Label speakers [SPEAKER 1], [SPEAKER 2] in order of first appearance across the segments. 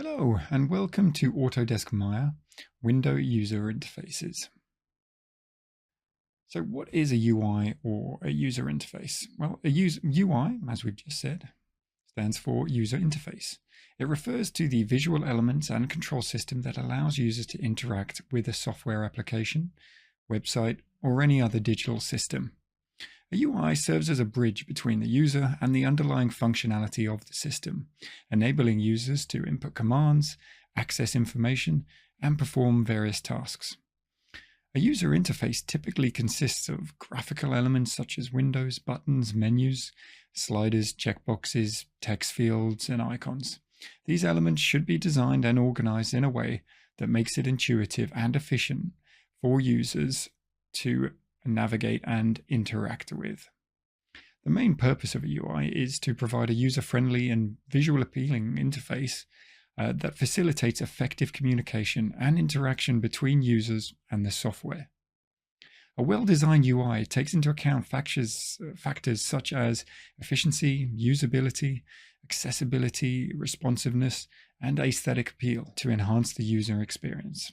[SPEAKER 1] Hello and welcome to Autodesk Maya Window User Interfaces. So what is a UI or a user interface? Well, UI, as we've just said, stands for user interface. It refers to the visual elements and control system that allows users to interact with a software application, website, or any other digital system. A UI serves as a bridge between the user and the underlying functionality of the system, enabling users to input commands, access information, and perform various tasks. A user interface typically consists of graphical elements such as windows, buttons, menus, sliders, checkboxes, text fields, and icons. These elements should be designed and organized in a way that makes it intuitive and efficient for users to navigate and interact with. The main purpose of a UI is to provide a user-friendly and visual appealing interface that facilitates effective communication and interaction between users and the software. A well-designed UI takes into account factors such as efficiency, usability, accessibility, responsiveness, and aesthetic appeal to enhance the user experience.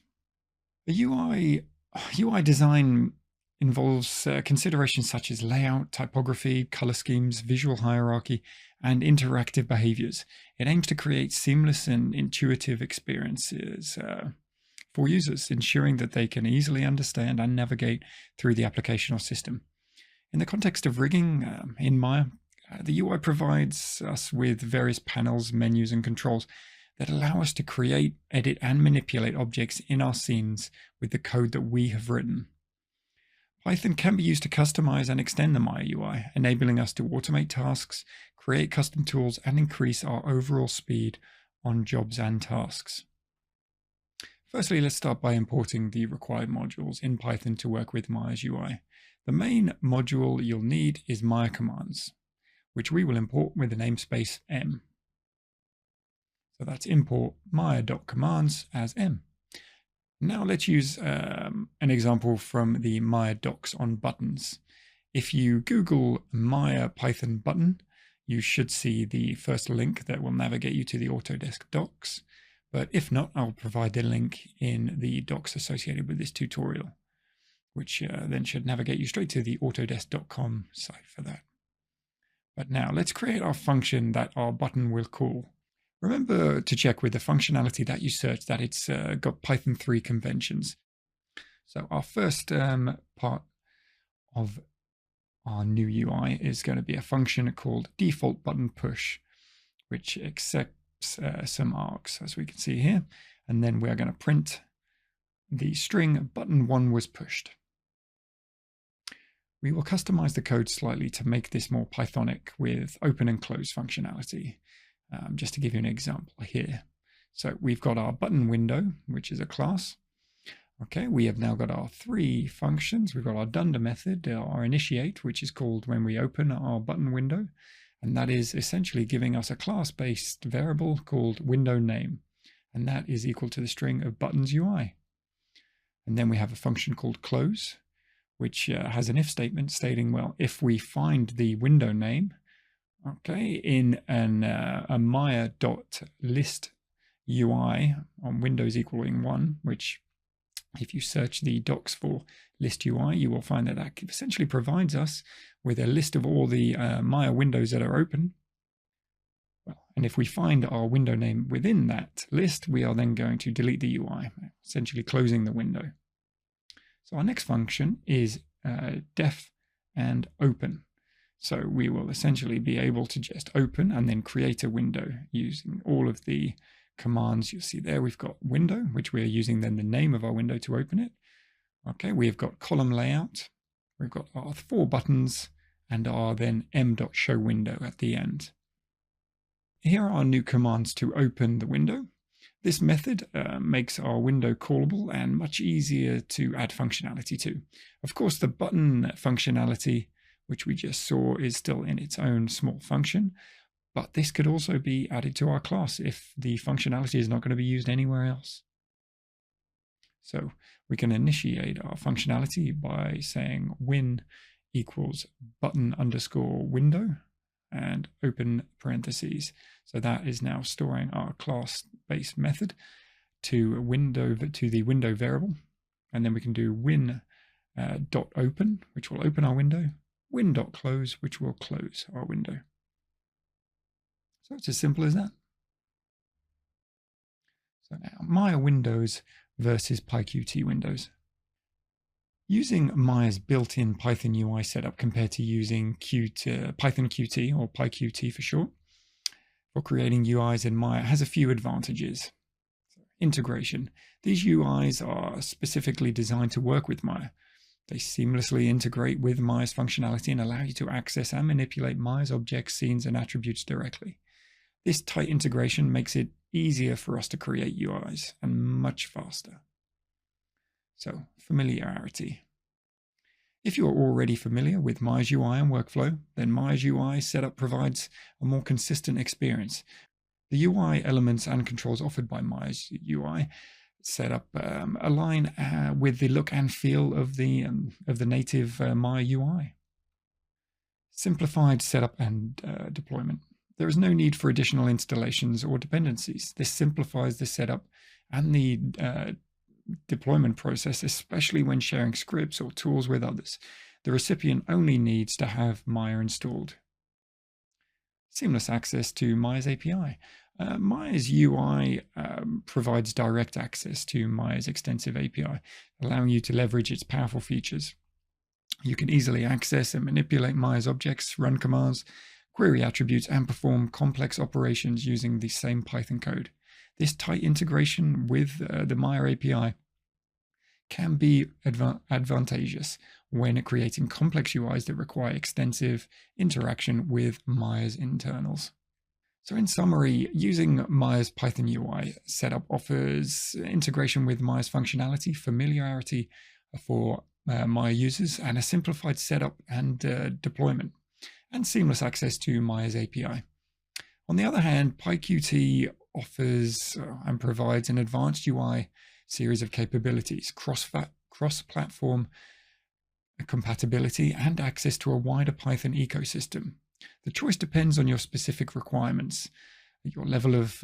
[SPEAKER 1] A UI design involves considerations such as layout, typography, color schemes, visual hierarchy, and interactive behaviors. It aims to create seamless and intuitive experiences for users, ensuring that they can easily understand and navigate through the application or system. In the context of rigging in Maya, the UI provides us with various panels, menus, and controls that allow us to create, edit, and manipulate objects in our scenes with the code that we have written. Python can be used to customize and extend the Maya UI, enabling us to automate tasks, create custom tools, and increase our overall speed on jobs and tasks. Firstly, let's start by importing the required modules in Python to work with Maya's UI. The main module you'll need is Maya Commands, which we will import with the namespace m. So that's import maya.commands as m. Now let's use an example from the Maya docs on buttons. If you Google Maya Python button, you should see the first link that will navigate you to the Autodesk docs. But if not, I'll provide the link in the docs associated with this tutorial, which then should navigate you straight to the autodesk.com site for that. But now let's create our function that our button will call. Remember to check with the functionality that you search that it's got Python 3 conventions. So our first part of our new UI is going to be a function called default button push, which accepts some args, as we can see here. And then we're going to print the string button 1 was pushed. We will customize the code slightly to make this more Pythonic with open and close functionality. Just to give you an example here. So we've got our button window, which is a class. Okay, we have now got our 3 functions. We've got our dunder method, our initiate, which is called when we open our button window. And that is essentially giving us a class-based variable called window name. And that is equal to the string of buttons UI. And then we have a function called close, which has an if statement stating, well, if we find the window name, okay, in a Maya.list UI on Windows equaling 1, which if you search the docs for list UI, you will find that that essentially provides us with a list of all the Maya windows that are open. Well, and if we find our window name within that list, we are then going to delete the UI, essentially closing the window. So our next function is def and open. So we will essentially be able to just open and then create a window using all of the commands you see there. We've got window, which we are using then the name of our window to open it. Okay, we've got column layout. We've got our 4 buttons and our then m.show window at the end. Here are our new commands to open the window. This method makes our window callable and much easier to add functionality to. Of course, the button functionality, which we just saw, is still in its own small function, but this could also be added to our class if the functionality is not going to be used anywhere else. So we can initiate our functionality by saying win equals button underscore window, and open parentheses. So that is now storing our class-based method to the window variable. And then we can do win.open, which will open our window, win.close, which will close our window. So it's as simple as that. So now Maya Windows versus PyQt Windows. Using Maya's built-in Python UI setup compared to using Python Qt, or PyQt for short, for creating UIs in Maya has a few advantages. Integration. These UIs are specifically designed to work with Maya. They seamlessly integrate with Maya's functionality and allow you to access and manipulate Maya's objects, scenes, and attributes directly. This tight integration makes it easier for us to create UIs and much faster. So, familiarity. If you're already familiar with Maya's UI and workflow, then Maya's UI setup provides a more consistent experience. The UI elements and controls offered by Maya's UI setup align with the look and feel of the native Maya UI. Simplified setup and deployment. There is no need for additional installations or dependencies. This simplifies the setup and the deployment process, especially when sharing scripts or tools with others. The recipient only needs to have Maya installed. Seamless access to Maya's API. Maya's UI provides direct access to Maya's extensive API, allowing you to leverage its powerful features. You can easily access and manipulate Maya's objects, run commands, query attributes, and perform complex operations using the same Python code. This tight integration with the Maya API can be advantageous when creating complex UIs that require extensive interaction with Maya's internals. So in summary, using Maya's Python UI setup offers integration with Maya's functionality, familiarity for Maya users, and a simplified setup and deployment, and seamless access to Maya's API. On the other hand, PyQt offers and provides an advanced UI series of capabilities, cross-platform compatibility, and access to a wider Python ecosystem. The choice depends on your specific requirements, your level of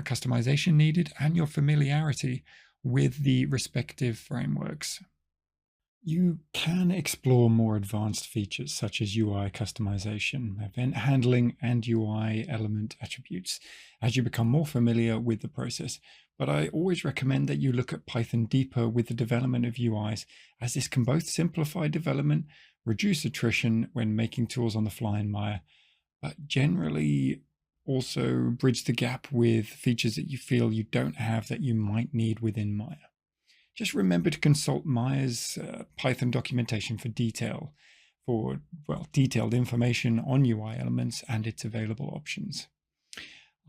[SPEAKER 1] customization needed, and your familiarity with the respective frameworks. You can explore more advanced features such as UI customization, event handling, and UI element attributes as you become more familiar with the process. But I always recommend that you look at Python deeper with the development of UIs, as this can both simplify development, reduce attrition when making tools on the fly in Maya, but generally also bridge the gap with features that you feel you don't have that you might need within Maya. Just remember to consult Maya's Python documentation for detailed information on UI elements and its available options.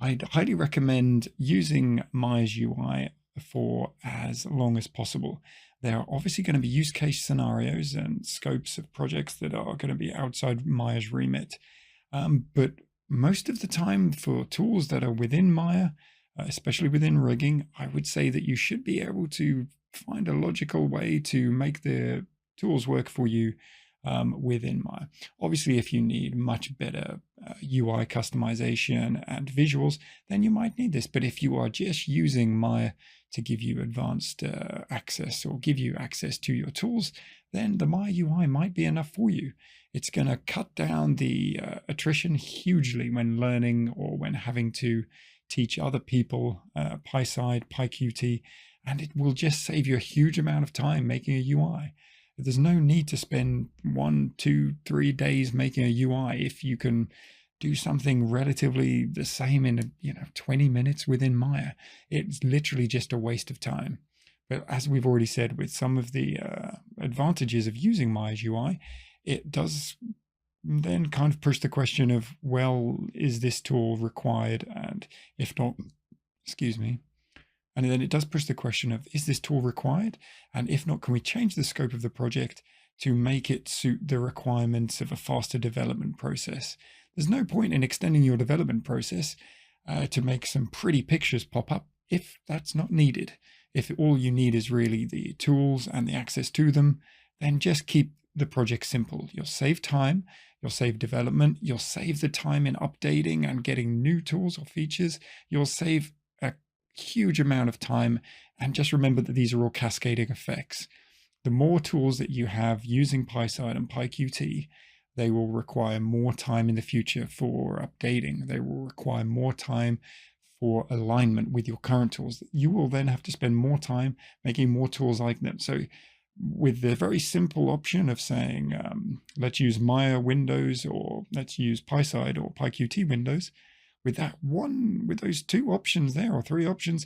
[SPEAKER 1] I'd highly recommend using Maya's UI for as long as possible. There are obviously going to be use case scenarios and scopes of projects that are going to be outside Maya's remit. But most of the time for tools that are within Maya, especially within rigging, I would say that you should be able to find a logical way to make the tools work for you within Maya. Obviously, if you need much better UI customization and visuals, then you might need this. But if you are just using Maya to give you advanced access or give you access to your tools, then the Maya UI might be enough for you. It's going to cut down the attrition hugely when learning or when having to teach other people PySide, PyQt, and it will just save you a huge amount of time making a UI. There's no need to spend 1, 2, 3 days making a UI if you can do something relatively the same in 20 minutes within Maya. It's literally just a waste of time. But as we've already said, with some of the advantages of using Maya's UI, it does then kind of push the question of, well, is this tool required? And if not, and then it does push the question of, is this tool required? And if not, can we change the scope of the project to make it suit the requirements of a faster development process? There's no point in extending your development process to make some pretty pictures pop up if that's not needed. If all you need is really the tools and the access to them, then just keep the project simple. You'll save time, You'll save development. You'll save the time in updating and getting new tools or features. You'll save a huge amount of time. And just remember that these are all cascading effects. The more tools that you have using PySide and PyQt, they will require more time in the future for updating. They will require more time for alignment with your current tools. You will then have to spend more time making more tools like them. So with the very simple option of saying, let's use Maya Windows, or let's use PySide or PyQt Windows, with those two options there, or three options,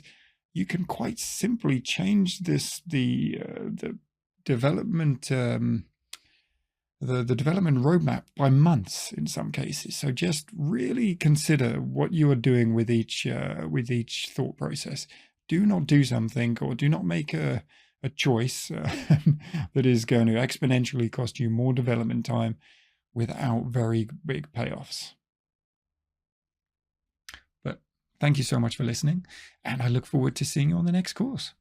[SPEAKER 1] you can quite simply change the development the development roadmap by months in some cases. So just really consider what you are doing with each thought process. Do not do something, or do not make a choice that is going to exponentially cost you more development time without very big payoffs. But thank you so much for listening, and I look forward to seeing you on the next course.